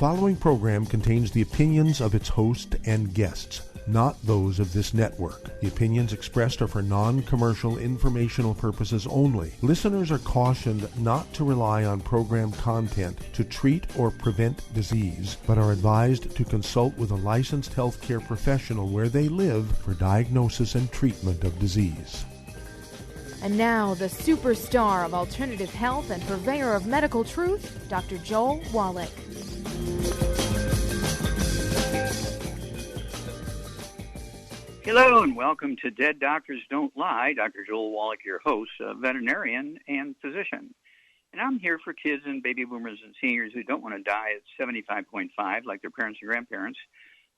following program contains the opinions of its host and guests, not those of this network. The opinions expressed are for non-commercial informational purposes only. Listeners are cautioned not to rely on program content to treat or prevent disease, but are advised to consult with a licensed healthcare professional where they live for diagnosis and treatment of disease. And now, the superstar of alternative health and purveyor of medical truth, Dr. Joel Wallach. Hello and welcome to Dead Doctors Don't Lie. Dr. Joel Wallach, your host, a veterinarian and physician. And I'm here for kids and baby boomers and seniors who don't want to die at 75.5 like their parents and grandparents.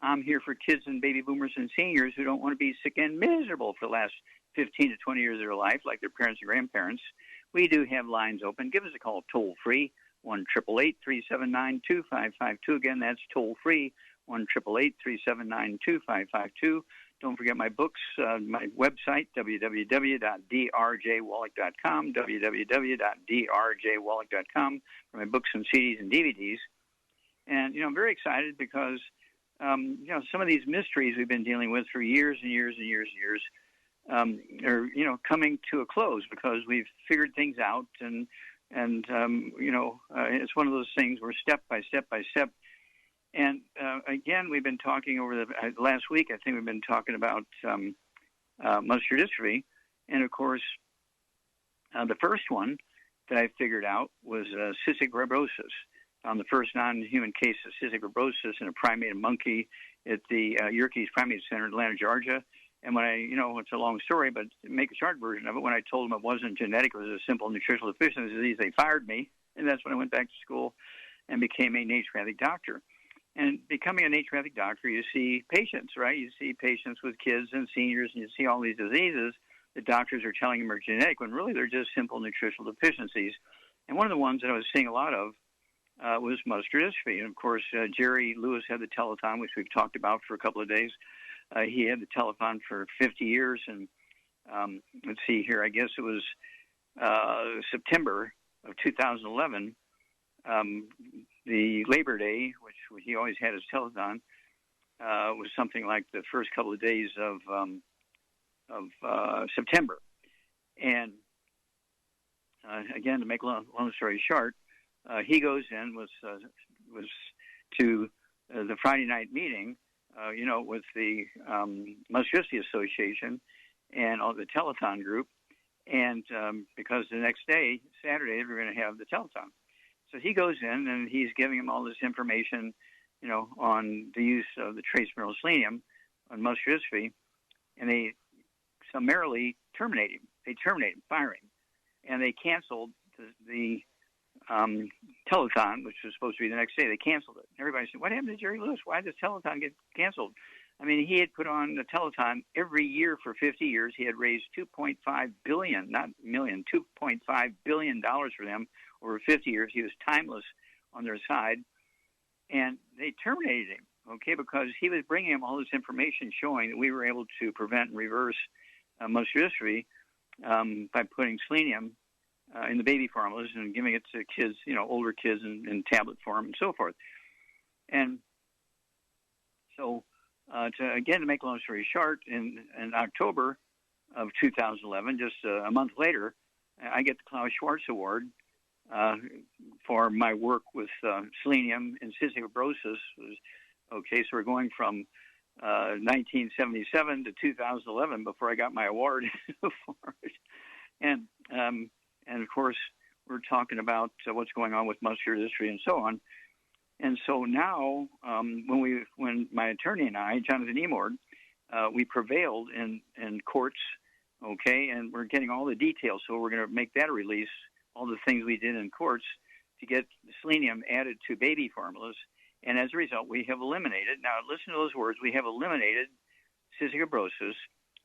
I'm here for kids and baby boomers and seniors who don't want to be sick and miserable for the last 15 to 20 years of their life like their parents and grandparents. We do have lines open. Give us a call toll-free, 1-888-379-2552. Again, that's toll-free, 1-888-379-2552. Don't forget my books, my website, www.drjwallach.com, www.drjwallach.com, for my books and CDs and DVDs. And, I'm very excited because, some of these mysteries we've been dealing with for years and years and years and years are, coming to a close because we've figured things out. And it's one of those things where step by step by step. And again, we've been talking over the last week. I think we've been talking about muscular dystrophy, and of course, the first one that I figured out was cystic fibrosis. On the first non-human case of cystic fibrosis in a primate and monkey at the Yerkes Primate Center in Atlanta, Georgia. And when it's a long story, but to make a short version of it, when I told them it wasn't genetic, it was a simple nutritional deficiency disease, they fired me, and that's when I went back to school and became a naturopathic doctor. And becoming a naturopathic doctor, you see patients, right? You see patients with kids and seniors, and you see all these diseases that doctors are telling them are genetic, when really they're just simple nutritional deficiencies. And one of the ones that I was seeing a lot of was muscular dystrophy. And, of course, Jerry Lewis had the telethon, which we've talked about for a couple of days. He had the telethon for 50 years. And let's see here, I guess it was September of 2011, the Labor Day, which he always had his telethon, was something like the first couple of days of September. And again, to make a long story short, he goes in was to the Friday night meeting, with the Muscular Dystrophy Association and all the telethon group, and because the next day, Saturday, we're going to have the telethon. So he goes in and he's giving him all this information, on the use of the trace mineral selenium on muscular dystrophy, and they summarily terminate him. They terminate him, fire him, and they canceled the telethon, which was supposed to be the next day. They canceled it. Everybody said, "What happened to Jerry Lewis? Why did this telethon get canceled?" I mean, he had put on the telethon every year for 50 years. He had raised $2.5 billion, not million, $2.5 billion for them over 50 years. He was timeless on their side. And they terminated him, because he was bringing them all this information showing that we were able to prevent and reverse muscular dystrophy by putting selenium in the baby formulas and giving it to kids, older kids in tablet form and so forth. And so, to make a long story short, in October of 2011, just a month later, I get the Klaus Schwartz Award for my work with selenium and cystic fibrosis. So we're going from 1977 to 2011 before I got my award for it. And of course, we're talking about what's going on with muscular dystrophy and so on. And so now, when my attorney and I, Jonathan Emord, we prevailed in courts, and we're getting all the details. So we're going to make that a release, all the things we did in courts to get selenium added to baby formulas. And as a result, we have eliminated, now listen to those words, we have eliminated cystic fibrosis,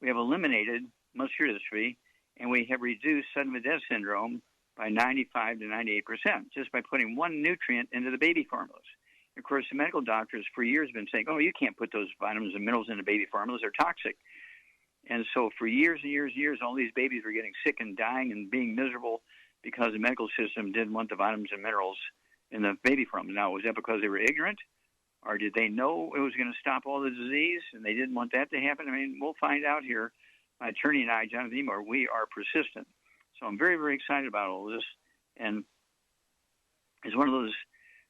we have eliminated muscular dystrophy, and we have reduced sudden death syndrome by 95 to 98% just by putting one nutrient into the baby formulas. Of course, the medical doctors for years have been saying, you can't put those vitamins and minerals into baby formulas, they're toxic. And so for years and years and years, all these babies were getting sick and dying and being miserable because the medical system didn't want the vitamins and minerals in the baby formula. Now, was that because they were ignorant, or did they know it was going to stop all the disease and they didn't want that to happen? I mean, we'll find out here. My attorney and I, Jonathan Emor, we are persistent. So I'm very, very excited about all this. And it's one of those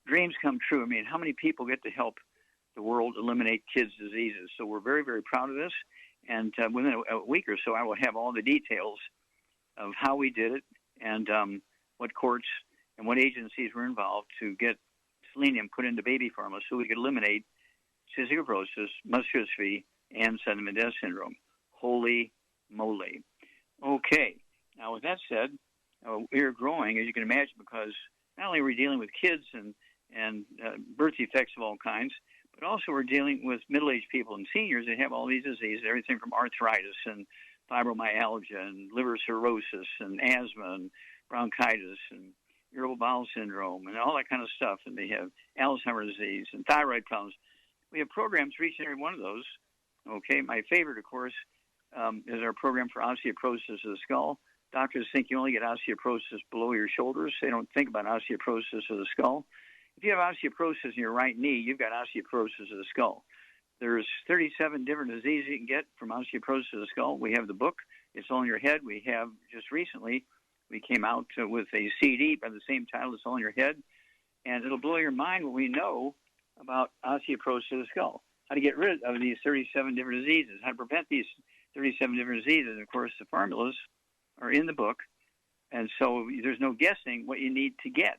dreams come true. I mean, how many people get to help the world eliminate kids' diseases? So we're very, very proud of this. And within a week or so, I will have all the details of how we did it and what courts and what agencies were involved to get selenium put into baby formula so we could eliminate cystic fibrosis, muscular dystrophy, and sudden death syndrome. Holy moly. Okay. Now, with that said, we're growing, as you can imagine, because not only are we dealing with kids and birth defects of all kinds, but also we're dealing with middle-aged people and seniors that have all these diseases, everything from arthritis and fibromyalgia and liver cirrhosis and asthma and bronchitis and irritable bowel syndrome and all that kind of stuff. And they have Alzheimer's disease and thyroid problems. We have programs for each and every one of those. Okay, my favorite, of course, is our program for osteoporosis of the skull. Doctors think you only get osteoporosis below your shoulders. They don't think about osteoporosis of the skull. If you have osteoporosis in your right knee, you've got osteoporosis of the skull. There's 37 different diseases you can get from osteoporosis of the skull. We have the book. It's All in Your Head. We have just recently, we came out with a CD by the same title, It's All in Your Head. And it'll blow your mind what we know about osteoporosis of the skull, how to get rid of these 37 different diseases, how to prevent these 37 different diseases. And of course, the formulas are in the book. And so there's no guessing what you need to get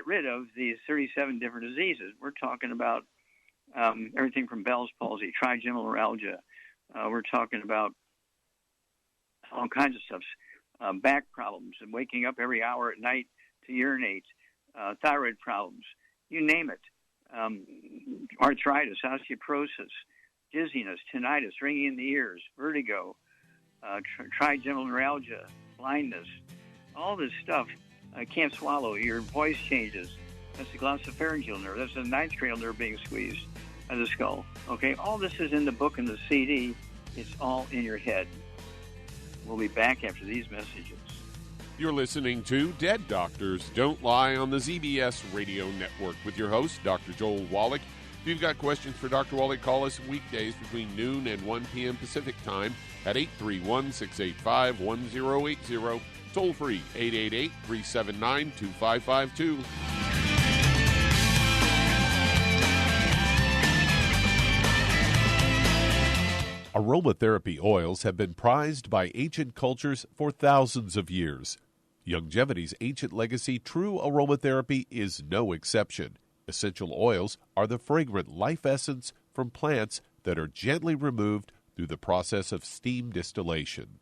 rid of these 37 different diseases. We're talking about everything from Bell's palsy, trigeminal neuralgia. We're talking about all kinds of stuff, back problems and waking up every hour at night to urinate, thyroid problems, you name it, arthritis, osteoporosis, dizziness, tinnitus, ringing in the ears, vertigo, trigeminal neuralgia, blindness, all this stuff. Can't swallow, your voice changes. That's the glossopharyngeal nerve. That's the ninth cranial nerve being squeezed by the skull. Okay, all this is in the book and the CD. It's all in your head. We'll be back after these messages. You're listening to Dead Doctors Don't Lie on the ZBS Radio Network with your host, Dr. Joel Wallach. If you've got questions for Dr. Wallach, call us weekdays between noon and 1 p.m. Pacific Time at 831-685-1080. Toll free, 888-379-2552. Aromatherapy oils have been prized by ancient cultures for thousands of years. Longevity's ancient legacy, true aromatherapy, is no exception. Essential oils are the fragrant life essence from plants that are gently removed through the process of steam distillation.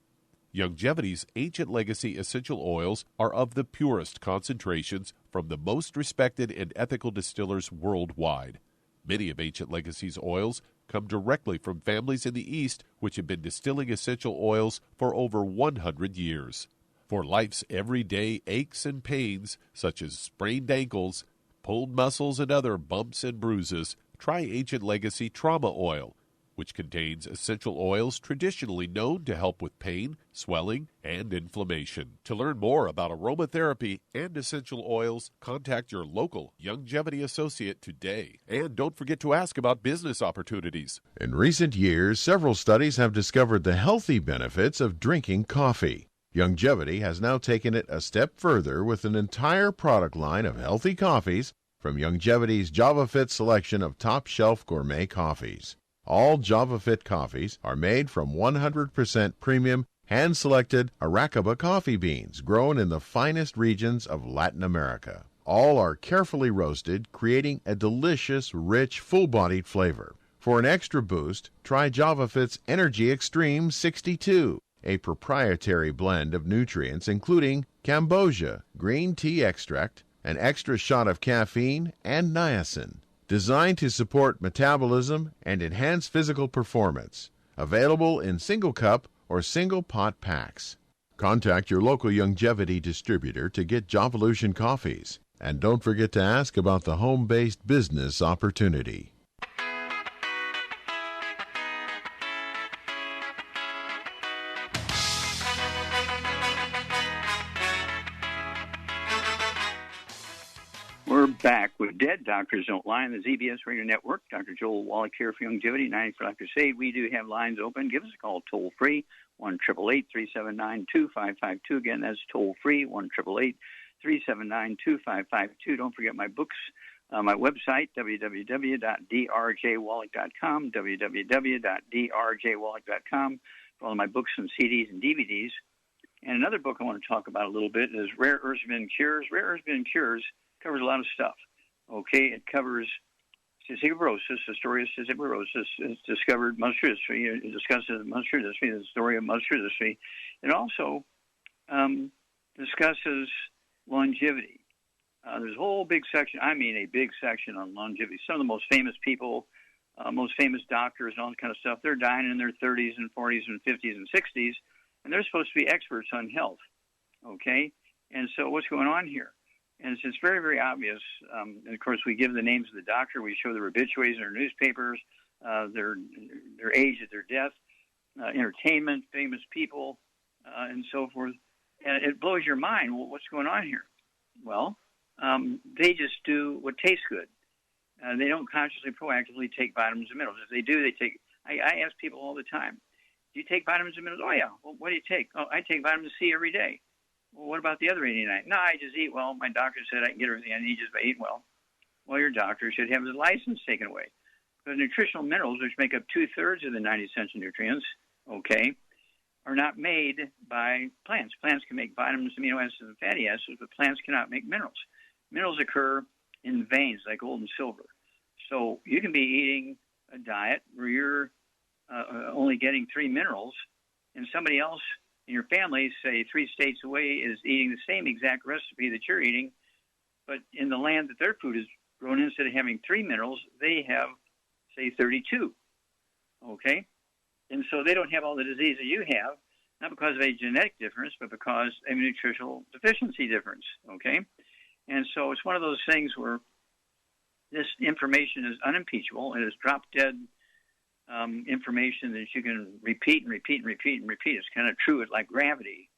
Longevity's ancient legacy essential oils are of the purest concentrations from the most respected and ethical distillers worldwide. Many of Ancient Legacy's oils come directly from families in the East which have been distilling essential oils for over 100 years. For life's everyday aches and pains, such as sprained ankles, pulled muscles, and other bumps and bruises, try Ancient Legacy Trauma Oil, which contains essential oils traditionally known to help with pain, swelling, and inflammation. To learn more about aromatherapy and essential oils, contact your local Longevity associate today. And don't forget to ask about business opportunities. In recent years, several studies have discovered the healthy benefits of drinking coffee. Longevity has now taken it a step further with an entire product line of healthy coffees from Longevity's JavaFit selection of top-shelf gourmet coffees. All JavaFit coffees are made from 100% premium, hand-selected Arabica coffee beans grown in the finest regions of Latin America. All are carefully roasted, creating a delicious, rich, full-bodied flavor. For an extra boost, try JavaFit's Energy Extreme 62, a proprietary blend of nutrients including Cambogia, green tea extract, an extra shot of caffeine, and niacin. Designed to support metabolism and enhance physical performance. Available in single cup or single pot packs. Contact your local Longevity distributor to get Jovolution coffees. And don't forget to ask about the home-based business opportunity. We're back with Dead Doctors Don't Lie on the ZBS Radio Network. Dr. Joel Wallach here for Longevity, 90 for Dr. Say. We do have lines open. Give us a call toll-free, 1-888-379-2552. Again, that's toll-free, 1-888-379-2552. Don't forget my books, my website, www.drjwallach.com, www.drjwallach.com, for all of my books and CDs and DVDs. And another book I want to talk about a little bit is Rare Earths and Cures. Rare Earths and Cures covers a lot of stuff. Okay, it covers cystic fibrosis, the story of cystic fibrosis. It's discovered muscular dystrophy. It discusses muscular dystrophy, the story of muscular dystrophy. It also discusses longevity. There's a whole big section, I mean a big section on longevity. Some of the most famous people, most famous doctors and all that kind of stuff, they're dying in their 30s and 40s and 50s and 60s, and they're supposed to be experts on health, okay? And so what's going on here? And it's very, very obvious. And, of course, we give the names of the doctor. We show their obituaries in our newspapers, their age at their death, entertainment, famous people, and so forth. And it blows your mind. Well, what's going on here? Well, they just do what tastes good. They don't consciously, proactively take vitamins and minerals. If they do, they take. I ask people all the time, do you take vitamins and minerals? Oh, yeah. Well, what do you take? Oh, I take vitamin C every day. Well, what about the other 89? No, I just eat well. My doctor said I can get everything I need just by eating well. Well, your doctor should have his license taken away. Because nutritional minerals, which make up 2/3 of the 90 essential nutrients, okay, are not made by plants. Plants can make vitamins, amino acids, and fatty acids, but plants cannot make minerals. Minerals occur in veins like gold and silver. So you can be eating a diet where you're only getting 3 minerals, and somebody else in your family, say 3 states away, is eating the same exact recipe that you're eating, but in the land that their food is grown, instead of having 3 minerals, they have, say, 32, okay? And so they don't have all the disease that you have, not because of a genetic difference, but because of a nutritional deficiency difference, okay? And so it's one of those things where this information is unimpeachable. It is drop-dead information that you can repeat and repeat and repeat and repeat. It's kind of true. It's like gravity.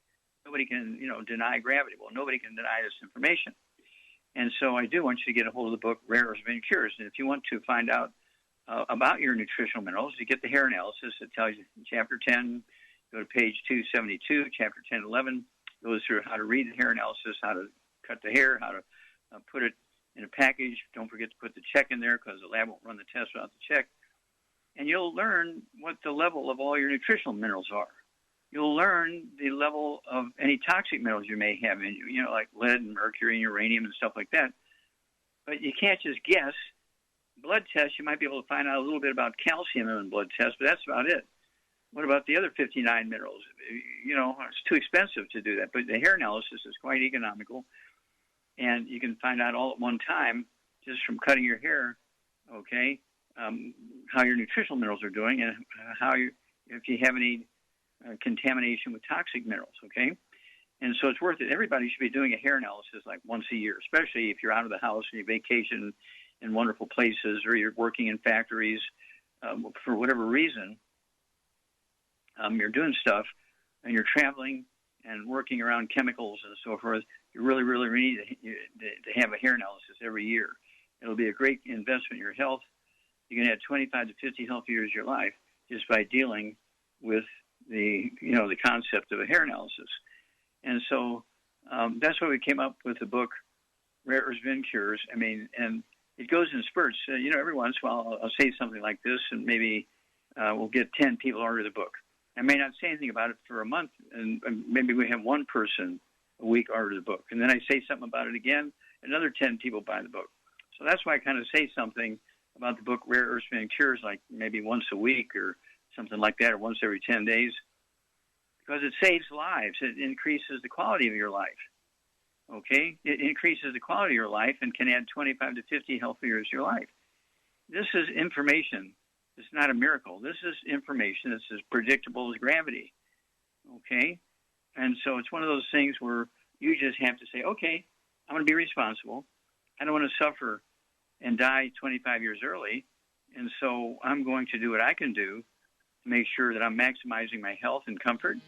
Nobody can, deny gravity. Well, nobody can deny this information. And so I do want you to get a hold of the book, Rare Earths and Cures. And if you want to find out about your nutritional minerals, you get the hair analysis. It tells you in Chapter 10, go to page 272, Chapter 1011, goes through how to read the hair analysis, how to cut the hair, how to put it in a package. Don't forget to put the check in there because the lab won't run the test without the check. And you'll learn what the level of all your nutritional minerals are. You'll learn the level of any toxic minerals you may have in you, like lead and mercury and uranium and stuff like that. But you can't just guess. Blood tests, you might be able to find out a little bit about calcium in blood tests, but that's about it. What about the other 59 minerals? It's too expensive to do that. But the hair analysis is quite economical, and you can find out all at one time just from cutting your hair, okay, how your nutritional minerals are doing and if you have any contamination with toxic minerals, okay? And so it's worth it. Everybody should be doing a hair analysis like once a year, especially if you're out of the house and you vacation in wonderful places or you're working in factories for whatever reason. You're doing stuff and you're traveling and working around chemicals and so forth. You really, really need to have a hair analysis every year. It'll be a great investment in your health. You can add 25 to 50 healthy years of your life just by dealing with the concept of a hair analysis. And so that's why we came up with the book, Rare Earths and Cures. I mean, and it goes in spurts. Every once in a while I'll say something like this, and maybe we'll get 10 people order the book. I may not say anything about it for a month, and maybe we have one person a week order the book. And then I say something about it again, another 10 people buy the book. So that's why I kind of say something about the book Rare Earths and Cures like maybe once a week or something like that, or once every 10 days, because it saves lives. It increases the quality of your life, okay? It increases the quality of your life and can add 25 to 50 healthy years to your life. This is information. It's not a miracle. This is information that's as predictable as gravity, okay? And so it's one of those things where you just have to say, okay, I'm going to be responsible. I don't want to suffer and die 25 years early, and so I'm going to do what I can do to make sure that I'm maximizing my health and comfort.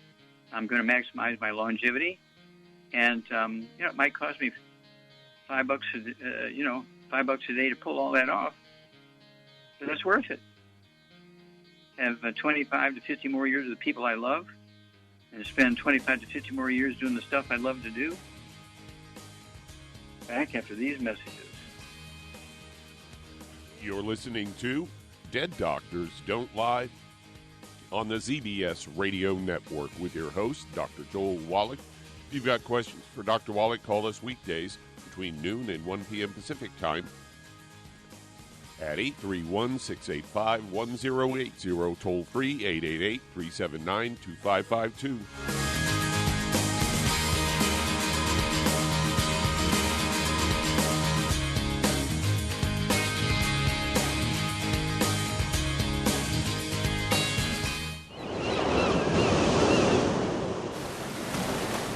I'm going to maximize my longevity, and it might cost me $5 a day to pull all that off. But that's worth it. Have 25 to 50 more years with the people I love, and spend 25 to 50 more years doing the stuff I love to do. Back after these messages. You're listening to Dead Doctors Don't Lie on the ZBS Radio Network with your host, Dr. Joel Wallach. If you've got questions for Dr. Wallach, call us weekdays between noon and 1 p.m. Pacific Time at 831-685-1080, toll free 888-379-2552.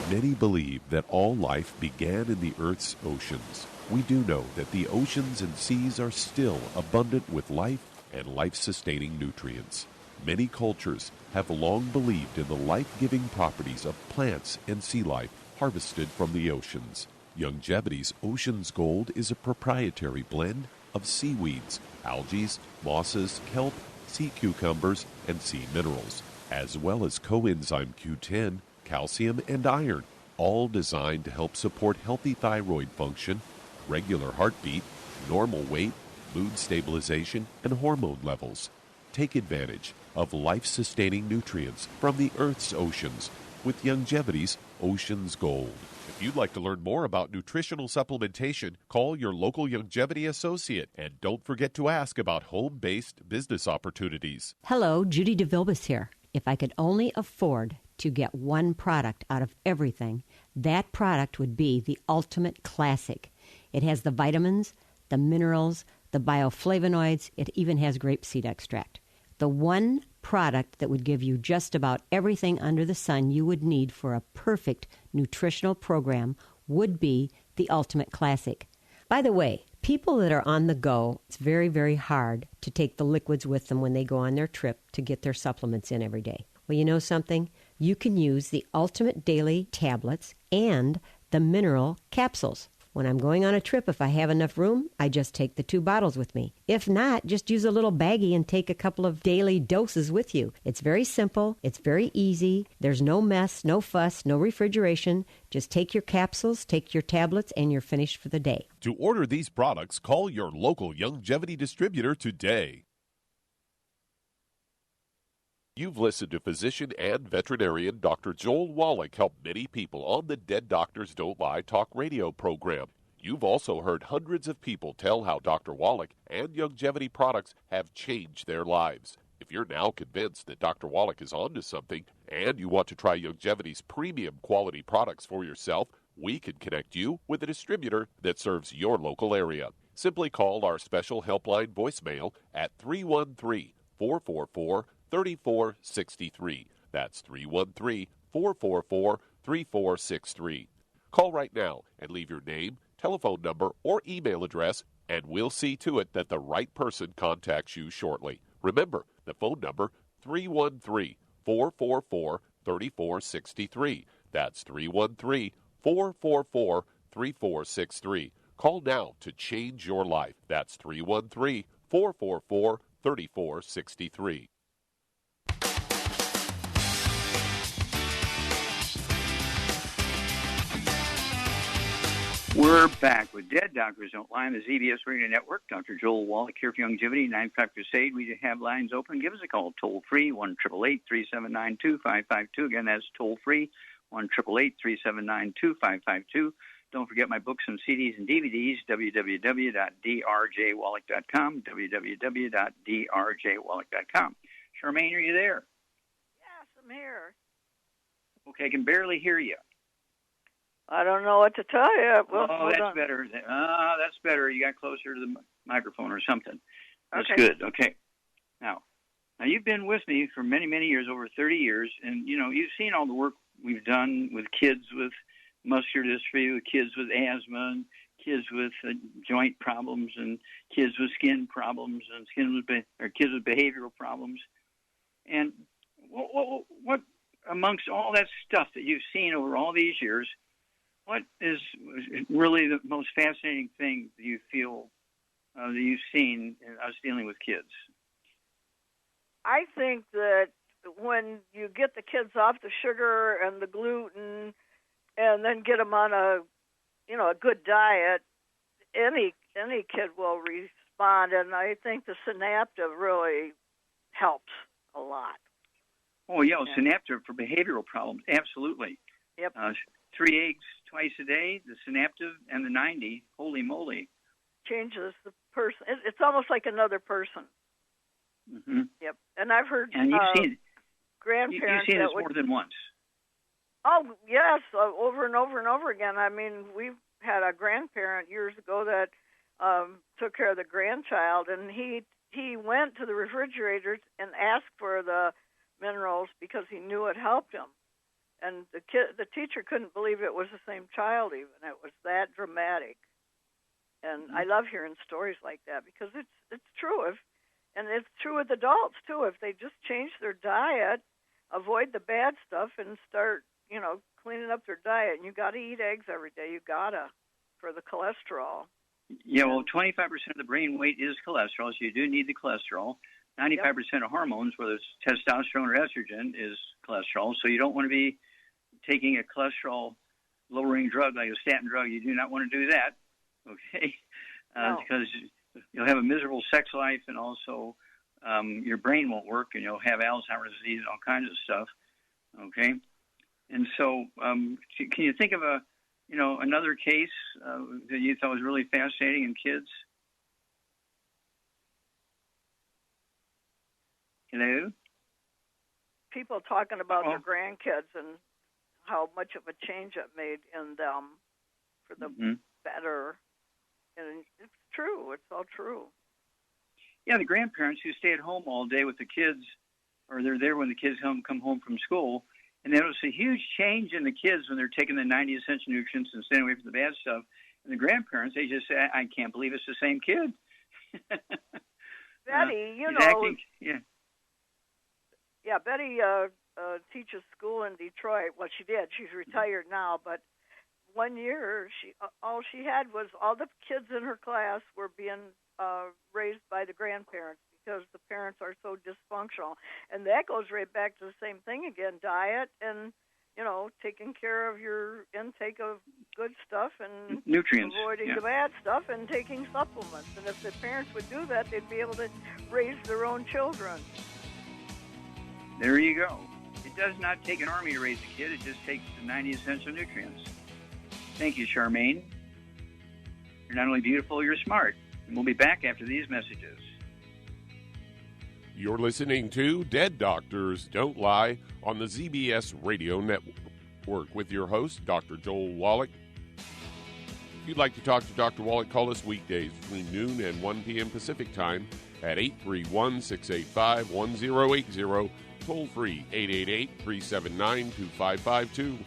Many believe that all life began in the Earth's oceans. We do know that the oceans and seas are still abundant with life and life-sustaining nutrients. Many cultures have long believed in the life-giving properties of plants and sea life harvested from the oceans. Youngevity's Ocean's Gold is a proprietary blend of seaweeds, algae, mosses, kelp, sea cucumbers, and sea minerals, as well as coenzyme Q10, calcium, and iron, all designed to help support healthy thyroid function, regular heartbeat, normal weight, mood stabilization, and hormone levels. Take advantage of life-sustaining nutrients from the Earth's oceans with Youngevity's Ocean's Gold. If you'd like to learn more about nutritional supplementation, call your local Youngevity associate, and don't forget to ask about home-based business opportunities. Hello, Judy DeVilbus here. If I could only afford to get one product out of everything, that product would be the Ultimate Classic. It has the vitamins, the minerals, the bioflavonoids. It even has grapeseed extract. The one product that would give you just about everything under the sun you would need for a perfect nutritional program would be the Ultimate Classic. By the way, people that are on the go, it's very, very hard to take the liquids with them when they go on their trip to get their supplements in every day. Well, you know something? You can use the Ultimate Daily Tablets and the mineral capsules. When I'm going on a trip, if I have enough room, I just take the 2 bottles with me. If not, just use a little baggie and take a couple of daily doses with you. It's very simple. It's very easy. There's no mess, no fuss, no refrigeration. Just take your capsules, take your tablets, and you're finished for the day. To order these products, call your local Youngevity distributor today. You've listened to physician and veterinarian Dr. Joel Wallach help many people on the Dead Doctors Don't Lie talk radio program. You've also heard hundreds of people tell how Dr. Wallach and Youngevity products have changed their lives. If you're now convinced that Dr. Wallach is onto something and you want to try Youngevity's premium quality products for yourself, we can connect you with a distributor that serves your local area. Simply call our special helpline voicemail at 313-444-3463. That's 313-444-3463. Call right now and leave your name, telephone number, or email address, and we'll see to it that the right person contacts you shortly. Remember, the phone number, 313-444-3463. That's 313-444-3463. Call now to change your life. That's 313-444-3463. We're back with Dead Doctors Don't Lie on the ZBS Radio Network. Dr. Joel Wallach here for Youngevity, 95 Crusade. We have lines open. Give us a call, toll-free, 1-888-379-2552. Again, that's toll-free, 1-888-379-2552. Don't forget my books and CDs and DVDs, www.drjwallach.com, www.drjwallach.com. Charmaine, are you there? Yes, I'm here. Okay, I can barely hear you. I don't know what to tell you. Well, that's better. That's better. You got closer to the microphone or something. That's okay. Good. Okay. Now you've been with me for many, many years, over 30 years, and, you've seen all the work we've done with kids with muscular dystrophy, with kids with asthma, and kids with joint problems, and kids with skin problems, and kids with behavioral problems. And what amongst all that stuff that you've seen over all these years, What is really the most fascinating thing that you feel that you've seen in us dealing with kids? I think that when you get the kids off the sugar and the gluten, and then get them on a good diet, any kid will respond, and I think the Synaptive really helps a lot. Oh yeah, Synaptive for behavioral problems, absolutely. Yep. 3 eggs twice a day, the Synaptive and the 90. Holy moly! Changes the person. It's almost like another person. Mm-hmm. Yep. And I've heard and you've seen grandparents. You've seen this more than once. Oh yes, over and over and over again. I mean, we've had a grandparent years ago that took care of the grandchild, and he went to the refrigerators and asked for the minerals because he knew it helped him. And the teacher couldn't believe it was the same child. Even it was that dramatic. And I love hearing stories like that because it's true. And it's true with adults too. If they just change their diet, avoid the bad stuff, and start cleaning up their diet. And you got to eat eggs every day. You gotta for the cholesterol. Yeah, well, 25% of the brain weight is cholesterol, so you do need the cholesterol. 95% of hormones, whether it's testosterone or estrogen, is cholesterol. So you don't want to be taking a cholesterol-lowering drug like a statin drug. You do not want to do that, okay? No. Because you'll have a miserable sex life, and also your brain won't work, and you'll have Alzheimer's disease and all kinds of stuff, okay? And so can you think of another case that you thought was really fascinating in kids? Hello? People talking about their grandkids and how much of a change it made in them for the better. And it's true. It's all true. Yeah, the grandparents who stay at home all day with the kids, or they're there when the kids come home from school, and they notice a huge change in the kids when they're taking the 90 essential nutrients and staying away from the bad stuff. And the grandparents, they just say, I can't believe it's the same kid. Betty, Yeah, Betty teaches school in Detroit. Well, she did. She's retired now, but 1 year, all she had was all the kids in her class were being raised by the grandparents because the parents are so dysfunctional. And that goes right back to the same thing again, diet and, taking care of your intake of good stuff and nutrients, avoiding the bad stuff and taking supplements. And if the parents would do that, they'd be able to raise their own children. There you go. It does not take an army to raise a kid. It just takes the 90 essential nutrients. Thank you, Charmaine. You're not only beautiful, you're smart. And we'll be back after these messages. You're listening to Dead Doctors Don't Lie on the ZBS Radio Network with your host, Dr. Joel Wallach. If you'd like to talk to Dr. Wallach, call us weekdays between noon and 1 p.m. Pacific Time at 831-685-1080. Toll free, 888-379-2552.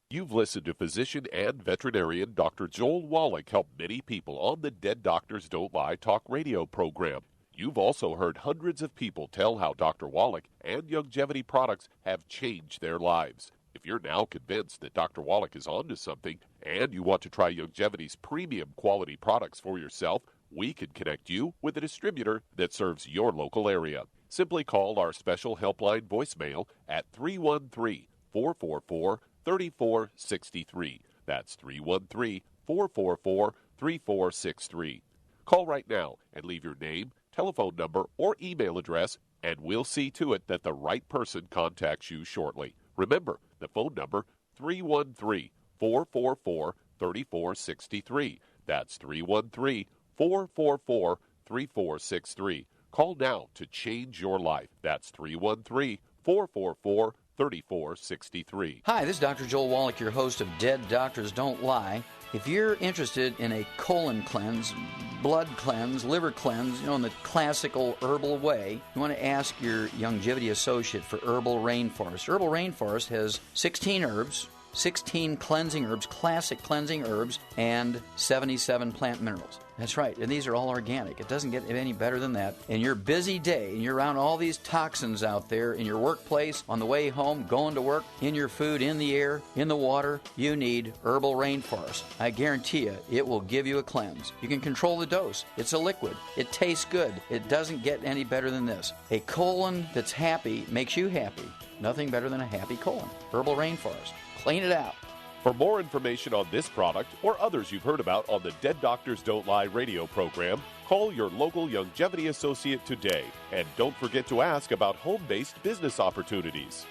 You've listened to physician and veterinarian Dr. Joel Wallach help many people on the Dead Doctors Don't Lie talk radio program. You've also heard hundreds of people tell how Dr. Wallach and Youngevity products have changed their lives. If you're now convinced that Dr. Wallach is onto something and you want to try Youngevity's premium quality products for yourself, we can connect you with a distributor that serves your local area. Simply call our special helpline voicemail at 313-444-3463. That's 313-444-3463. Call right now and leave your name, telephone number, or email address, and we'll see to it that the right person contacts you shortly. Remember, the phone number, 313-444-3463. That's 313-444-3463. Call now to change your life. That's 313-444-3463. Hi, this is Dr. Joel Wallach, your host of Dead Doctors Don't Lie. If you're interested in a colon cleanse, blood cleanse, liver cleanse, in the classical herbal way, you want to ask your Youngevity associate for Herbal Rainforest. Herbal Rainforest has 16 herbs, 16 cleansing herbs, classic cleansing herbs, and 77 plant minerals. That's right, and these are all organic. It doesn't get any better than that. In your busy day, and you're around all these toxins out there, in your workplace, on the way home, going to work, in your food, in the air, in the water, you need Herbal Rainforest. I guarantee you, it will give you a cleanse. You can control the dose. It's a liquid. It tastes good. It doesn't get any better than this. A colon that's happy makes you happy. Nothing better than a happy colon. Herbal Rainforest. Clean it out. For more information on this product or others you've heard about on the Dead Doctors Don't Lie radio program, call your local Youngevity associate today. And don't forget to ask about home-based business opportunities.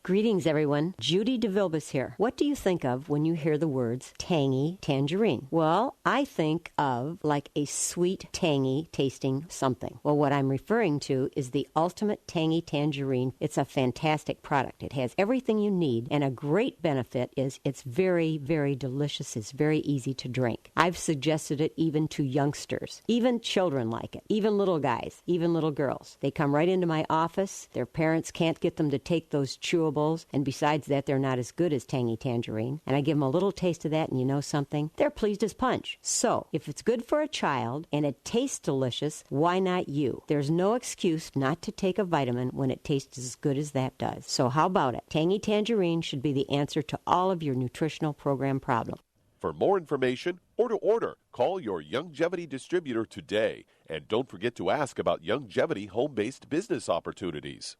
Greetings, everyone. Judy DeVilbus here. What do you think of when you hear the words tangy tangerine? Well, I think of like a sweet, tangy tasting something. Well, what I'm referring to is the Ultimate Tangy Tangerine. It's a fantastic product. It has everything you need, and a great benefit is it's very, very delicious. It's very easy to drink. I've suggested it even to youngsters. Even children like it. Even little guys. Even little girls. They come right into my office. Their parents can't get them to take those chewables, and besides that, they're not as good as Tangy Tangerine. And I give them a little taste of that, and you know something? They're pleased as punch. So, if it's good for a child and it tastes delicious, why not you? There's no excuse not to take a vitamin when it tastes as good as that does. So how about it? Tangy Tangerine should be the answer to all of your nutritional program problems. For more information or to order, call your Youngevity distributor today. And don't forget to ask about Youngevity home-based business opportunities.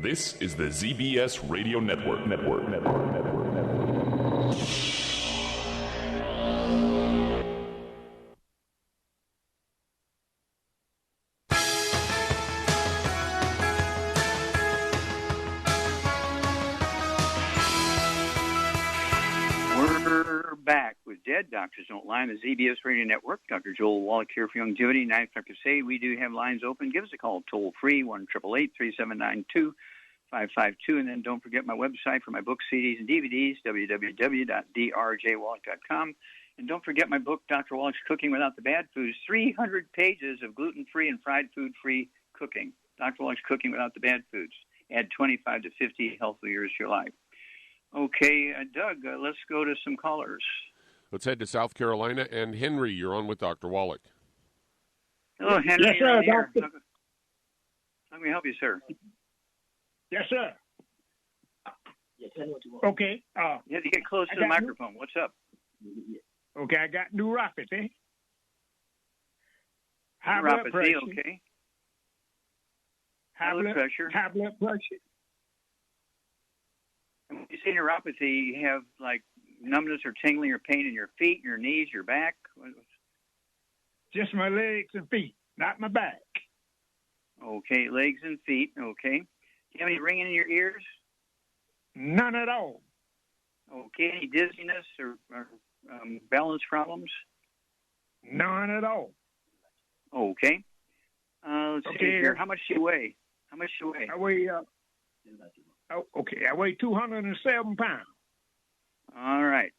This is the ZBS Radio Network. We're back with Dead Doctors Don't Lie on the ZBS Radio Network. Dr. Joel Wallach here for Youngevity. Now, if I could say, we do have lines open. Give us a call toll-free, 1-888-3792-552. And then don't forget my website for my books, CDs, and DVDs, www.drjwallach.com. And don't forget my book, Dr. Wallach's Cooking Without the Bad Foods, 300 pages of gluten-free and fried food-free cooking. Dr. Wallach's Cooking Without the Bad Foods. Add 25 to 50 healthy years to your life. Okay, Doug, let's go to some callers. Let's head to South Carolina. And Henry, you're on with Dr. Wallach. Hello, Henry. Yes, sir, Doctor. How can we help you, sir? Yes, sir. Okay. You have to get close to the microphone. What's up? Okay, I got neuropathy. High blood pressure. Okay. High blood pressure. High blood pressure. When you say neuropathy, you have like numbness or tingling or pain in your feet, your knees, your back? Just my legs and feet, not my back. Okay, legs and feet. Okay. Do you have any ringing in your ears? None at all. Okay. Any dizziness or balance problems? None at all. Okay. Let's see here. How much do you weigh? I weigh, I weigh 207 pounds. All right.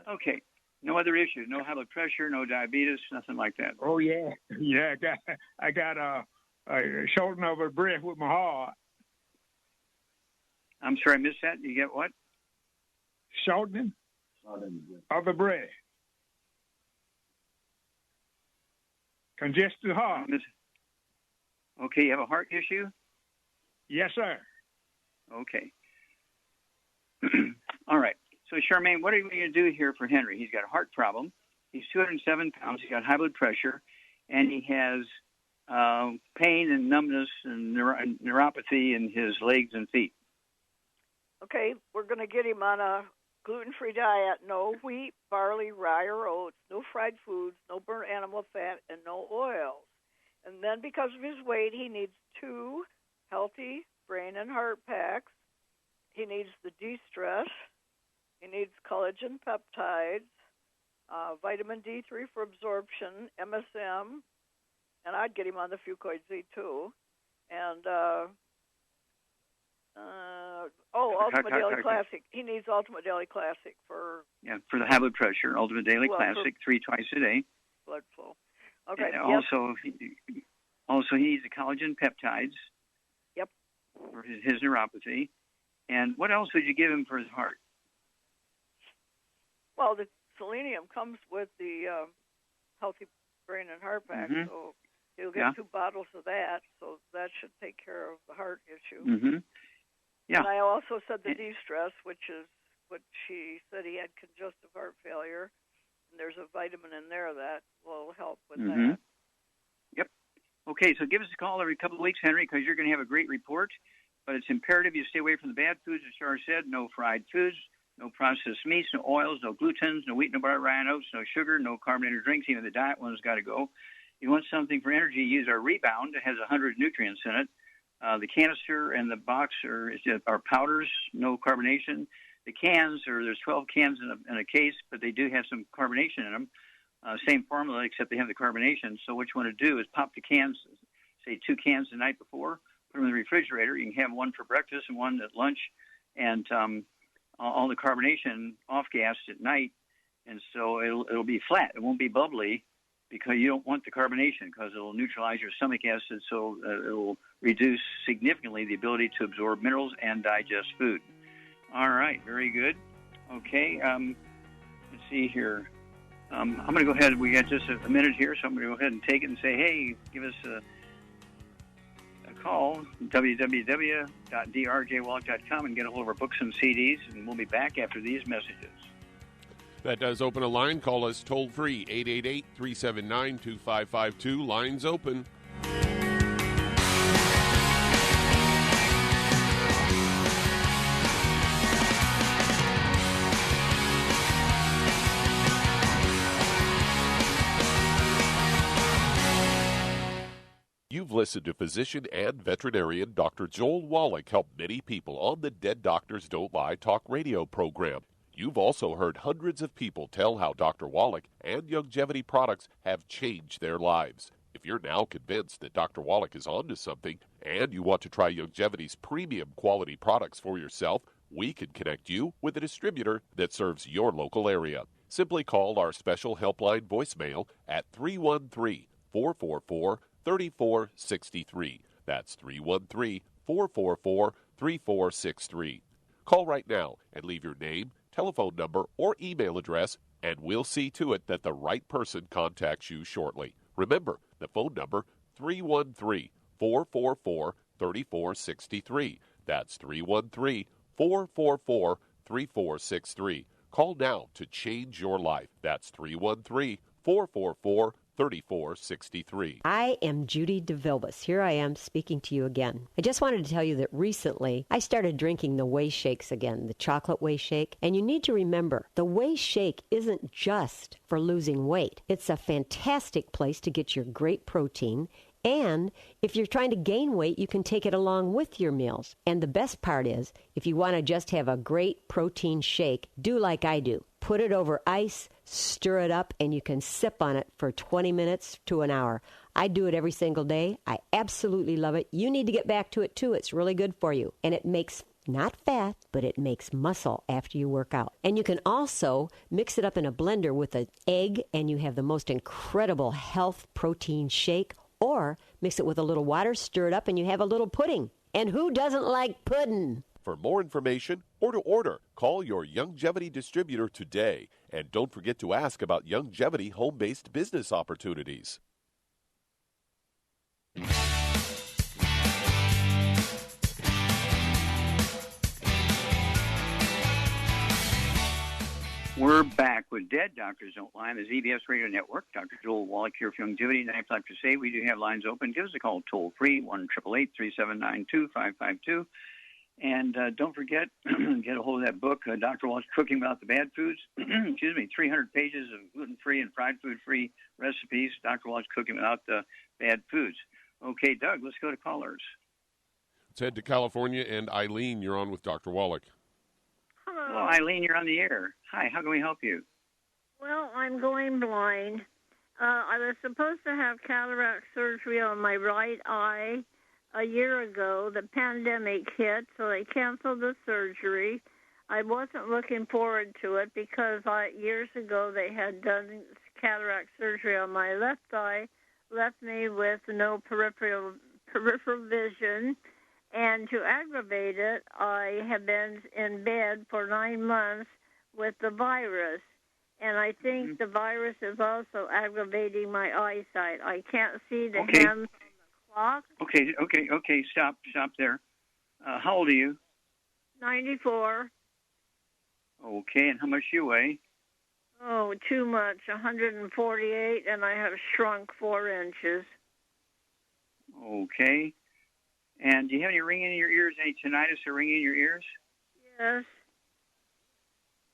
Okay. No other issues? No high blood pressure, no diabetes, nothing like that? Oh, yeah. Yeah, I got a shortness of the breath with my heart. I'm sorry, I missed that. You get what? Shortness of the breath. Congestive heart. Okay, you have a heart issue? Yes, sir. Okay. All right. So, Charmaine, what are we going to do here for Henry? He's got a heart problem. He's 207 pounds. He's got high blood pressure, and he has pain and numbness and neuropathy in his legs and feet. Okay, we're going to get him on a gluten-free diet, no wheat, barley, rye, or oats, no fried foods, no burnt animal fat, and no oils. And then because of his weight, he needs 2 healthy brain and heart packs. He needs the de-stress. He needs collagen peptides, vitamin D3 for absorption, MSM, and I'd get him on the Fucoid Z2. And, Ultimate Daily Classic. He needs Ultimate Daily Classic for... Yeah, for the high blood pressure, Ultimate Daily Classic, 3 times a day. Blood flow. Okay. And also, he needs the collagen peptides. Yep. For his neuropathy. And what else would you give him for his heart? Well, the selenium comes with the Healthy Brain and Heart Pack, so he'll get 2 bottles of that, so that should take care of the heart issue. Yeah. And I also said the de-stress, which is what she said he had congestive heart failure, and there's a vitamin in there that will help with that. Yep. Okay, so give us a call every couple of weeks, Henry, because you're going to have a great report. But it's imperative you stay away from the bad foods, as Char said. No fried foods, no processed meats, no oils, no glutens, no wheat, no butter, rye, oats, no sugar, no carbonated drinks. Even the diet one's got to go. You want something for energy, use our Rebound. It has 100 nutrients in it. The canister and the box are powders, no carbonation. The cans, there's 12 cans in a case, but they do have some carbonation in them. Same formula, except they have the carbonation. So what you want to do is pop the cans, say 2 cans the night before, put them in the refrigerator. You can have one for breakfast and one at lunch, and all the carbonation off-gassed at night. And so it'll be flat. It won't be bubbly because you don't want the carbonation because it'll neutralize your stomach acid, so it will reduce significantly the ability to absorb minerals and digest food. All right, very good. Okay, let's see here. I'm going to go ahead. We got just a minute here, so I'm going to go ahead and take it and say, hey, give us a call, www.drjwallach.com, and get a hold of our books and CDs, and we'll be back after these messages. That does open a line. Call us toll-free, 888-379-2552. Lines open. You've listened to physician and veterinarian Dr. Joel Wallach help many people on the Dead Doctors Don't Lie talk radio program. You've also heard hundreds of people tell how Dr. Wallach and Youngevity products have changed their lives. If you're now convinced that Dr. Wallach is onto something and you want to try Youngevity's premium quality products for yourself, we can connect you with a distributor that serves your local area. Simply call our special helpline voicemail at 313-444-3463. That's 313-444-3463. Call right now and leave your name, telephone number, or email address, and we'll see to it that the right person contacts you shortly. Remember, the phone number, 313-444-3463. That's 313-444-3463. Call now to change your life. That's 313-444-3463. I am Judy DeVilbus. Here I am speaking to you again. I just wanted to tell you that recently I started drinking the Whey Shakes again, the chocolate Whey Shake. And you need to remember, the Whey Shake isn't just for losing weight. It's a fantastic place to get your great protein. And if you're trying to gain weight, you can take it along with your meals. And the best part is, if you want to just have a great protein shake, do like I do. Put it over ice, stir it up, and you can sip on it for 20 minutes to an hour. I do it every single day. I absolutely love it. You need to get back to it, too. It's really good for you. And it makes not fat, but it makes muscle after you work out. And you can also mix it up in a blender with an egg, and you have the most incredible health protein shake. Or mix it with a little water, stir it up, and you have a little pudding. And who doesn't like pudding? For more information or to order, call your Youngevity distributor today. And don't forget to ask about Youngevity home-based business opportunities. We're back with Dead Doctors Don't Lie on the ZBS Radio Network. Dr. Joel Wallach here for Youngevity. And I'd like to say we do have lines open. Give us a call toll-free, 1-888-379-2552. And don't forget, get a hold of that book, Dr. Wallach's Cooking Without the Bad Foods. 300 pages of gluten-free and fried food-free recipes. Dr. Wallach's Cooking Without the Bad Foods. Okay, Doug, let's go to callers. Let's head to California. And Eileen, you're on with Dr. Wallach. Hello. Well, Eileen, you're on the air. Hi, how can we help you? Well, I'm going blind. I was supposed to have cataract surgery on my right eye a year ago. The pandemic hit, so they canceled the surgery. I wasn't looking forward to it because years ago they had done cataract surgery on my left eye, left me with no peripheral vision, And to aggravate it, I have been in bed for 9 months with the virus. And I think the virus is also aggravating my eyesight. I can't see the hands on the clock. Okay. Stop there. How old are you? 94. Okay, and how much do you weigh? Oh, too much. 148, and I have shrunk 4 inches. Okay. And do you have any ringing in your ears, any tinnitus or ringing in your ears? Yes.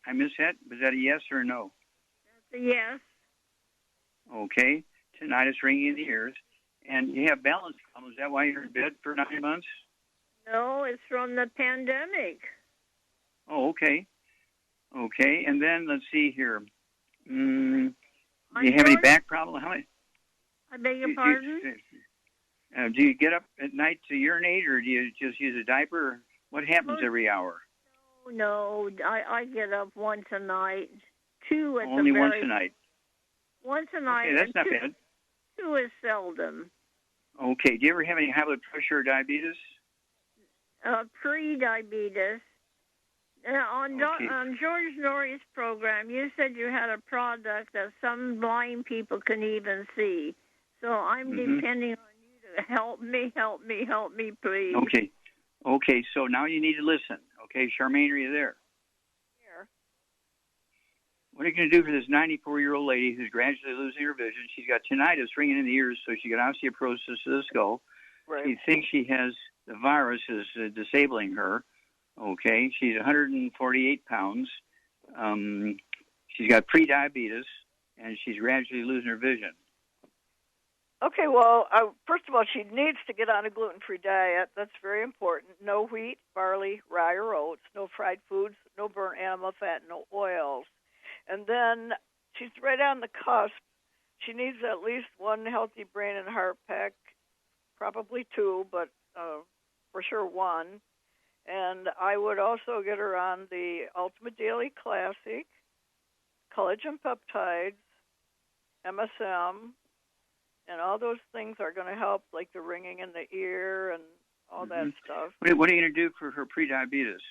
I missed that. Was that a yes or a no? That's a yes. Okay. Tinnitus, ringing in the ears. And you have balance problems. Is that why you're in bed for 9 months? No, it's from the pandemic. Oh, okay. Okay, and then let's see here. Do you have any back problem? How many? I beg your pardon? Do you get up at night to urinate, or do you just use a diaper? What happens every hour? No, I get up once a night. 2 at Only the once a night? Once a night. Okay, that's not bad. 2 is seldom. Okay, do you ever have any high blood pressure or diabetes? Pre-diabetes. On George Norrie's program, you said you had a product that some blind people can even see. So I'm depending on you to help me, please. Okay, so now you need to listen. Okay, Charmaine, are you there? Here. What are you going to do for this 94-year-old lady who's gradually losing her vision? She's got tinnitus ringing in the ears, so she got osteoporosis of the skull. Right. She thinks she has the virus is disabling her. Okay, she's 148 pounds. She's got pre-diabetes, and she's gradually losing her vision. Okay, well, first of all, she needs to get on a gluten-free diet. That's very important. No wheat, barley, rye, or oats. No fried foods. No burnt animal fat. No oils. And then she's right on the cusp. She needs at least 1 healthy brain and heart pack, probably 2, but for sure 1. And I would also get her on the Ultimate Daily Classic, collagen peptides, MSM, and all those things are going to help, like the ringing in the ear and all that stuff. What are you going to do for her prediabetes?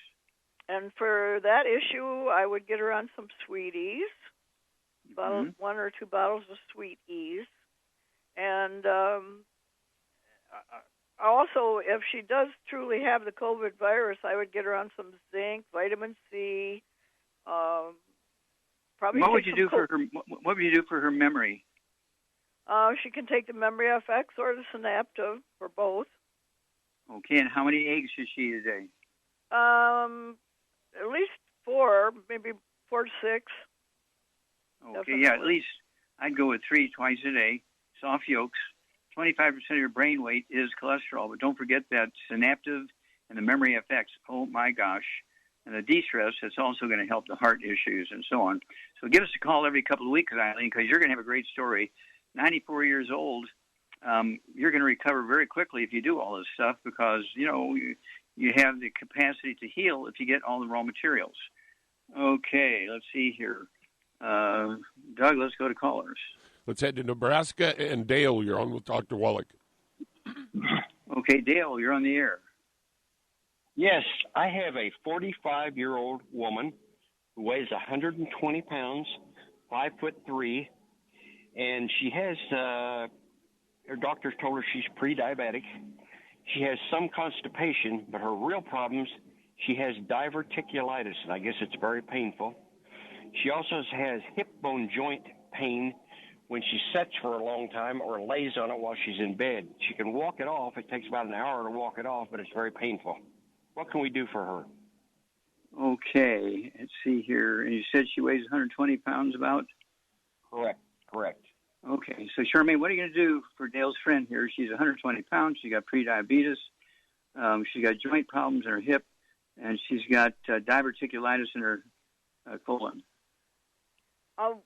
And for that issue, I would get her on some Sweeties, 1 or 2 bottles of Sweeties. And also, if she does truly have the COVID virus, I would get her on some zinc, vitamin C. Probably. What would you do for her? What would you do for her memory? She can take the Memory FX or the Synaptive, or both. Okay, and how many eggs should she eat a day? At least 4, maybe 4 to 6. Okay, Definitely. Yeah, at least I'd go with 3 twice a day. Soft yolks. 25% of your brain weight is cholesterol, but don't forget that Synaptive and the Memory FX. Oh my gosh. And the de-stress, that's also going to help the heart issues and so on. So give us a call every couple of weeks, Eileen, because you're going to have a great story. 94 years old, you're going to recover very quickly if you do all this stuff because, you have the capacity to heal if you get all the raw materials. Okay, let's see here. Doug, let's go to callers. Let's head to Nebraska. And Dale, you're on with Dr. Wallach. Okay, Dale, you're on the air. Yes, I have a 45-year-old woman who weighs 120 pounds, 5'3", and she has, her doctors told her she's pre-diabetic. She has some constipation, but her real problems, she has diverticulitis, and I guess it's very painful. She also has hip bone joint pain when she sits for a long time or lays on it while she's in bed. She can walk it off. It takes about an hour to walk it off, but it's very painful. What can we do for her? Okay, let's see here. And you said she weighs 120 pounds about? Correct. Okay, so Charmaine, what are you going to do for Dale's friend here? She's 120 pounds. She's got pre-diabetes. She's got joint problems in her hip, and she's got diverticulitis in her colon.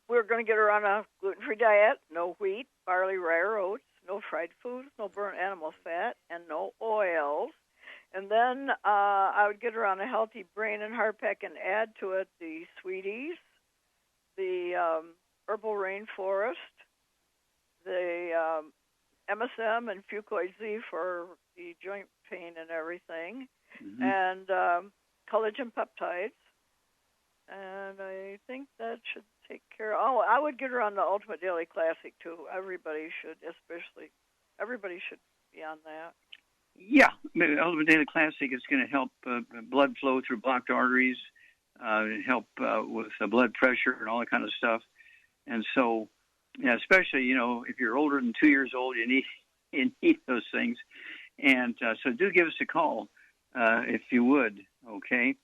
We're going to get her on a gluten-free diet, no wheat, barley, rye, or oats, no fried foods, no burnt animal fat, and no oils. And then I would get her on a healthy brain and heart pack and add to it the Sweeties, the Herbal Rainforest, the MSM and Fucoid Z for the joint pain and everything, Mm-hmm. and collagen peptides. And I think that should take care. Oh, I would get her on the Ultimate Daily Classic too. Everybody should be on that. Yeah, Ultimate Daily Classic is going to help blood flow through blocked arteries, help with blood pressure and all that kind of stuff. And so, yeah, especially, if you're older than 2 years old, you need those things. And so do give us a call if you would, okay?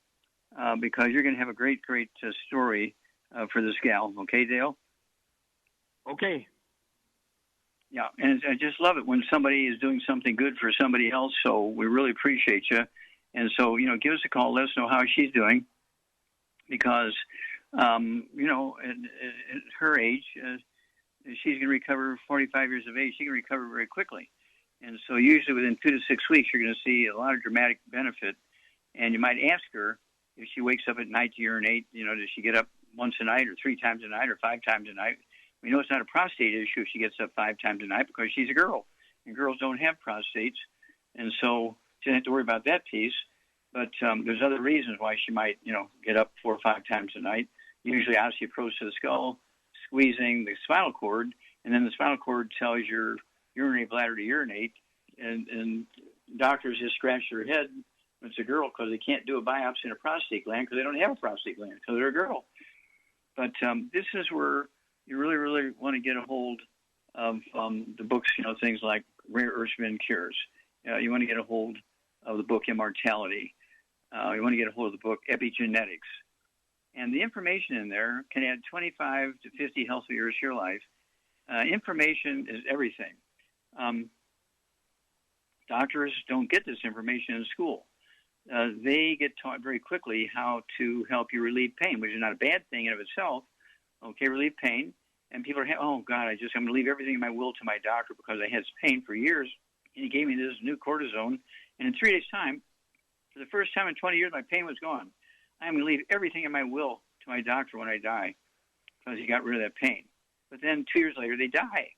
Because you're going to have a great story for this gal. Okay, Dale? Okay. Yeah, and I just love it when somebody is doing something good for somebody else, so we really appreciate you. And so, give us a call. Let us know how she's doing because, at her age, she's going to recover 45 years of age. She can recover very quickly. And so usually within 2 to 6 weeks, you're going to see a lot of dramatic benefit. And you might ask her if she wakes up at night to urinate, does she get up once a night or 3 times a night or 5 times a night? We know it's not a prostate issue if she gets up 5 times a night because she's a girl, and girls don't have prostates. And so she doesn't have to worry about that piece. But there's other reasons why she might, get up 4 or 5 times a night. Usually osteoporosis of the skull, squeezing the spinal cord, and then the spinal cord tells your urinary bladder to urinate, and doctors just scratch their head when it's a girl because they can't do a biopsy in a prostate gland because they don't have a prostate gland because they're a girl. But this is where you really, really want to get a hold of the books, things like Rare Earths Cures. You want to get a hold of the book Immortality. You want to get a hold of the book Epigenetics. And the information in there can add 25 to 50 healthy years to your life. Information is everything. Doctors don't get this information in school. They get taught very quickly how to help you relieve pain, which is not a bad thing in of itself. Okay, relieve pain. And people are, I'm going to leave everything in my will to my doctor because I had pain for years. And he gave me this new cortisone. And in 3 days' time, for the first time in 20 years, my pain was gone. I'm going to leave everything in my will to my doctor when I die because he got rid of that pain. But then 2 years later, they die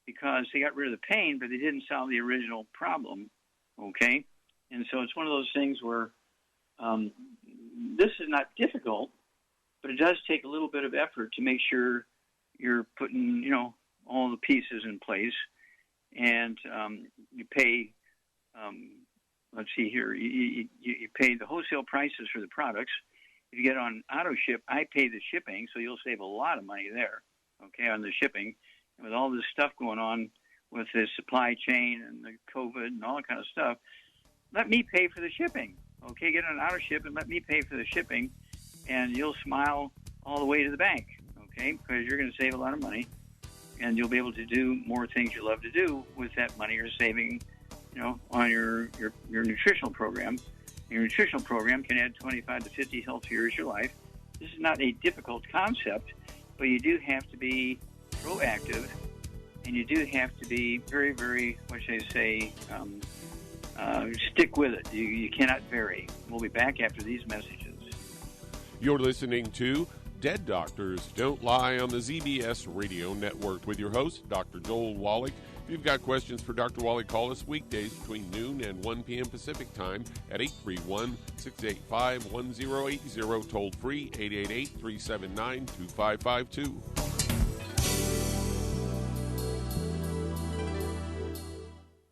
because they got rid of the pain, but they didn't solve the original problem, okay? And so it's one of those things where this is not difficult, but it does take a little bit of effort to make sure you're putting, all the pieces in place. And you pay, let's see here, you pay the wholesale prices for the products. If you get on auto ship, I pay the shipping, so you'll save a lot of money there, okay, on the shipping. And with all this stuff going on with the supply chain and the COVID and all that kind of stuff, let me pay for the shipping, okay? Get on auto ship and let me pay for the shipping, and you'll smile all the way to the bank, okay, because you're going to save a lot of money, and you'll be able to do more things you love to do with that money you're saving, on your nutritional program. Your nutritional program can add 25 to 50 healthy years to your life. This is not a difficult concept, but you do have to be proactive, and you do have to be very, very, stick with it. You cannot vary. We'll be back after these messages. You're listening to Dead Doctors Don't Lie on the ZBS Radio Network with your host, Dr. Joel Wallach. If you've got questions for Dr. Wallach, call us weekdays between noon and 1 p.m. Pacific Time at 831-685-1080, toll free 888-379-2552.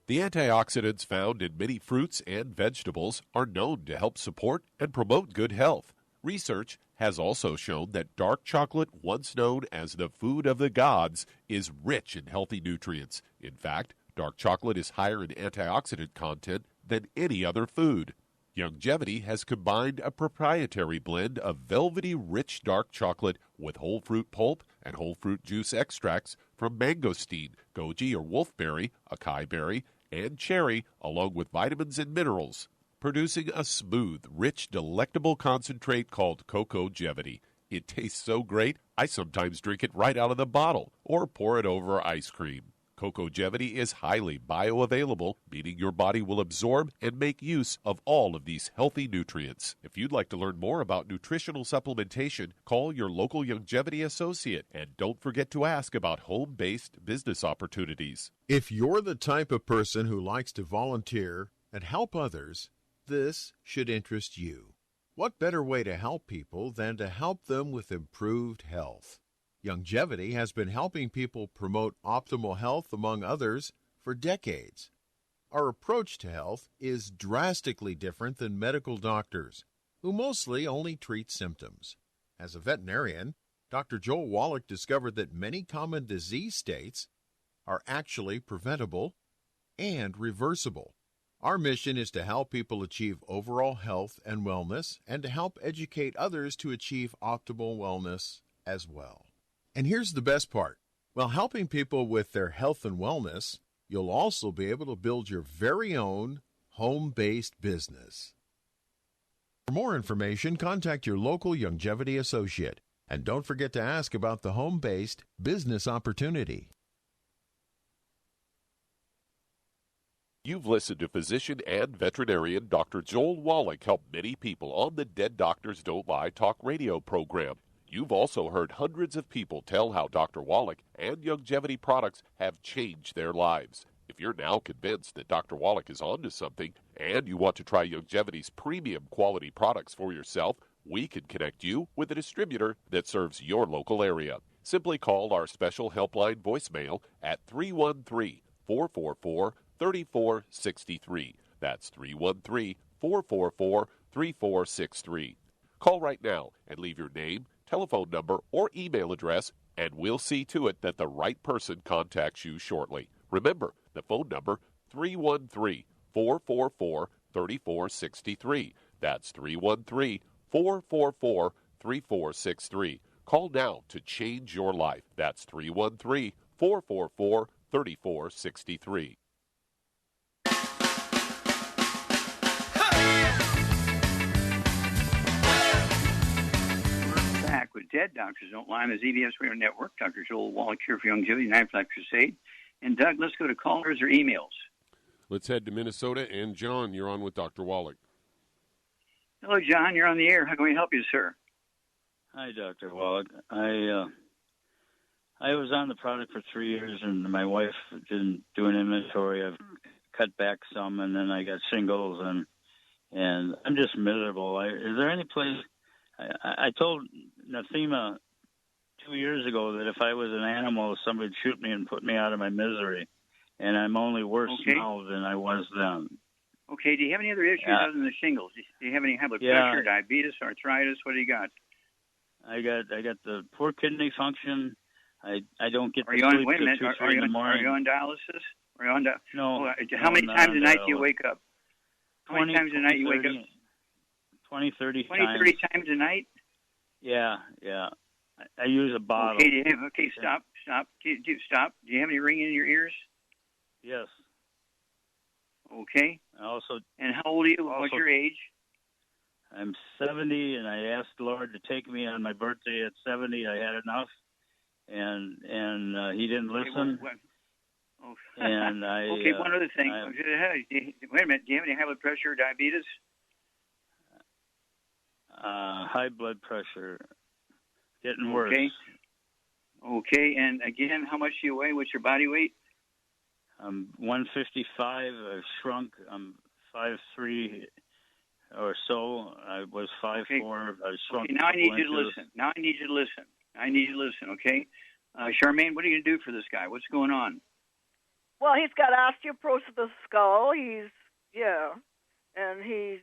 The antioxidants found in many fruits and vegetables are known to help support and promote good health. Research has also shown that dark chocolate, once known as the food of the gods, is rich in healthy nutrients. In fact, dark chocolate is higher in antioxidant content than any other food. Youngevity has combined a proprietary blend of velvety rich dark chocolate with whole fruit pulp and whole fruit juice extracts from mangosteen, goji or wolfberry, acai berry, and cherry, along with vitamins and minerals, producing a smooth, rich, delectable concentrate called Cocogevity. It tastes so great, I sometimes drink it right out of the bottle or pour it over ice cream. Cocogevity is highly bioavailable, meaning your body will absorb and make use of all of these healthy nutrients. If you'd like to learn more about nutritional supplementation, call your local Youngevity associate, and don't forget to ask about home-based business opportunities. If you're the type of person who likes to volunteer and help others, this should interest you. What better way to help people than to help them with improved health? Youngevity has been helping people promote optimal health, among others, for decades. Our approach to health is drastically different than medical doctors, who mostly only treat symptoms. As a veterinarian, Dr. Joel Wallach discovered that many common disease states are actually preventable and reversible. Our mission is to help people achieve overall health and wellness, and to help educate others to achieve optimal wellness as well. And here's the best part. While helping people with their health and wellness, you'll also be able to build your very own home-based business. For more information, contact your local Youngevity associate. And don't forget to ask about the home-based business opportunity. You've listened to physician and veterinarian Dr. Joel Wallach help many people on the Dead Doctors Don't Lie talk radio program. You've also heard hundreds of people tell how Dr. Wallach and Youngevity products have changed their lives. If you're now convinced that Dr. Wallach is onto something and you want to try Youngevity's premium quality products for yourself, we can connect you with a distributor that serves your local area. Simply call our special helpline voicemail at 313-444-3463. That's 313-444-3463. Call right now and leave your name, telephone number, or email address, and we'll see to it that the right person contacts you shortly. Remember, the phone number, 313-444-3463. That's 313-444-3463. Call now to change your life. That's 313-444-3463. Back with Dead Doctors Don't Lie on the ZBS Radio Network. Dr. Joel Wallach here for Youngevity, 9 Flat Crusade. And Doug, let's go to callers or emails. Let's head to Minnesota. And John, you're on with Dr. Wallach. Hello, John. You're on the air. How can we help you, sir? Hi, Dr. Wallach. I was on the product for 3 years, and my wife didn't do an inventory. I've cut back some, and then I got shingles, and I'm just miserable. Is there any place? I told Nathema 2 years ago that if I was an animal, somebody would shoot me and put me out of my misery, and I'm only worse now than I was then. Okay. Do you have any other issues other than the shingles? Do you have any high blood pressure, diabetes, arthritis? What do you got? I got the poor kidney function. I don't get the sleep wait a minute. till 2, 3 in the morning. Are you on dialysis? Are you on no. How many times a night do you wake up? How many times a night you wake up? 20, 30 20, 30 times a night? Yeah. I use a bottle. Okay, stop. Do you have any ringing in your ears? Yes. Okay. And how old are you? What's your age? I'm 70, and I asked the Lord to take me on my birthday at 70. I had enough, and He didn't listen. And okay, one other thing. Wait a minute. Do you have any high blood pressure or diabetes? High blood pressure. Getting worse. Okay, and again, how much do you weigh? What's your body weight? I'm 155. I've shrunk. I'm 5'3" or so. I was 5'4". I shrunk. Okay, now I need you to listen. Okay, Charmaine, what are you going to do for this guy? What's going on? Well, he's got osteoporosis of the skull. And he's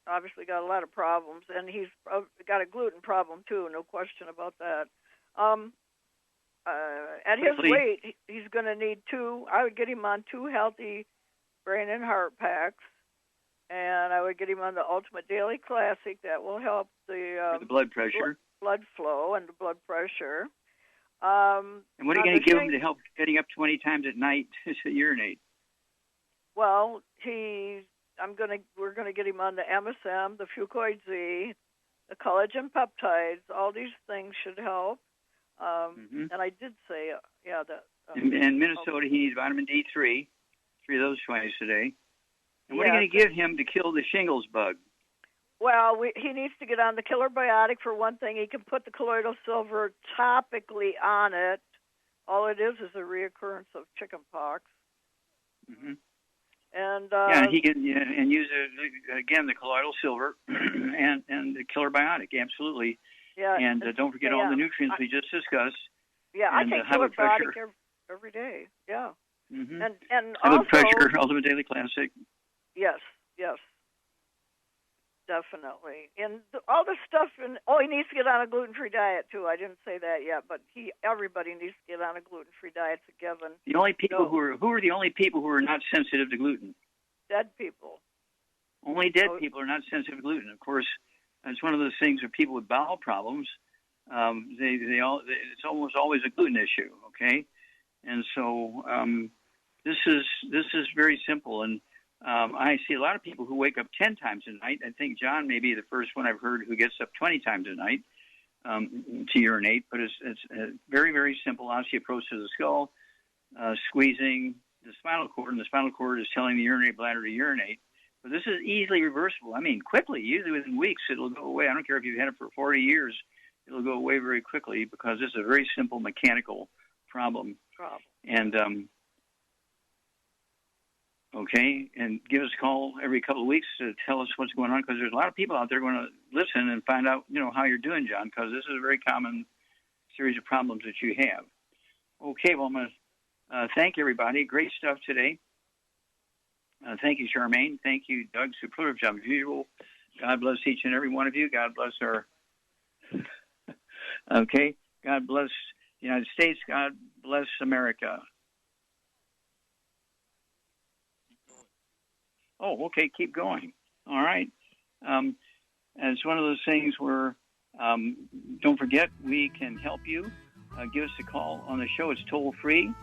obviously got a lot of problems, and he's got a gluten problem too. No question about that. At his weight, he's going to need I would get him on 2 healthy brain and heart packs, and I would get him on the Ultimate Daily Classic. That will help the blood pressure, blood flow, and the blood pressure. And what are you going to give him to help getting up 20 times at night to urinate? Well, we're going to get him on the MSM, the Fucoid Z, the collagen peptides. All these things should help. And I did say, that In Minnesota, he needs vitamin D3, 3 of those twice a day. And what are you going to give him to kill the shingles bug? Well, he needs to get on the killer biotic for one thing. He can put the colloidal silver topically on it. All it is a reoccurrence of chicken pox. Mm-hmm. And he can and use again the colloidal silver and the killer biotic, absolutely. Yeah. And don't forget all the nutrients we just discussed. Yeah, and I take killer biotic every day. Yeah. Mm-hmm. And high also blood pressure, Ultimate Daily Classic. Yes, definitely. And all this stuff. He needs to get on a gluten-free diet too. I didn't say that yet, but everybody needs to get on a gluten-free diet. It's a given. The only people who are the only people who are not sensitive to gluten? Dead people. Only dead people are not sensitive to gluten. Of course, it's one of those things where people with bowel problems, it's almost always a gluten issue. Okay, and so this is very simple. And I see a lot of people who wake up 10 times a night. I think John may be the first one I've heard who gets up 20 times a night to urinate. But it's very, very simple. Osteoporosis of the skull, squeezing the spinal cord, and the spinal cord is telling the urinary bladder to urinate. But this is easily reversible. I mean, quickly, usually within weeks, it'll go away. I don't care if you've had it for 40 years. It'll go away very quickly because it's a very simple mechanical problem. And okay, and give us a call every couple of weeks to tell us what's going on, because there's a lot of people out there going to listen and find out, how you're doing, John, because this is a very common series of problems that you have. Okay, well, I'm going to thank everybody. Great stuff today. Thank you, Charmaine. Thank you, Doug. Superlative job as usual. God bless each and every one of you. God bless our... Okay, God bless the United States. God bless America. Oh, okay, keep going. All right. It's one of those things where, don't forget, we can help you. Give us a call on the show. It's toll-free.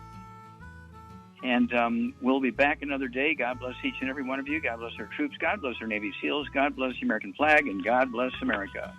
And we'll be back another day. God bless each and every one of you. God bless our troops. God bless our Navy SEALs. God bless the American flag. And God bless America.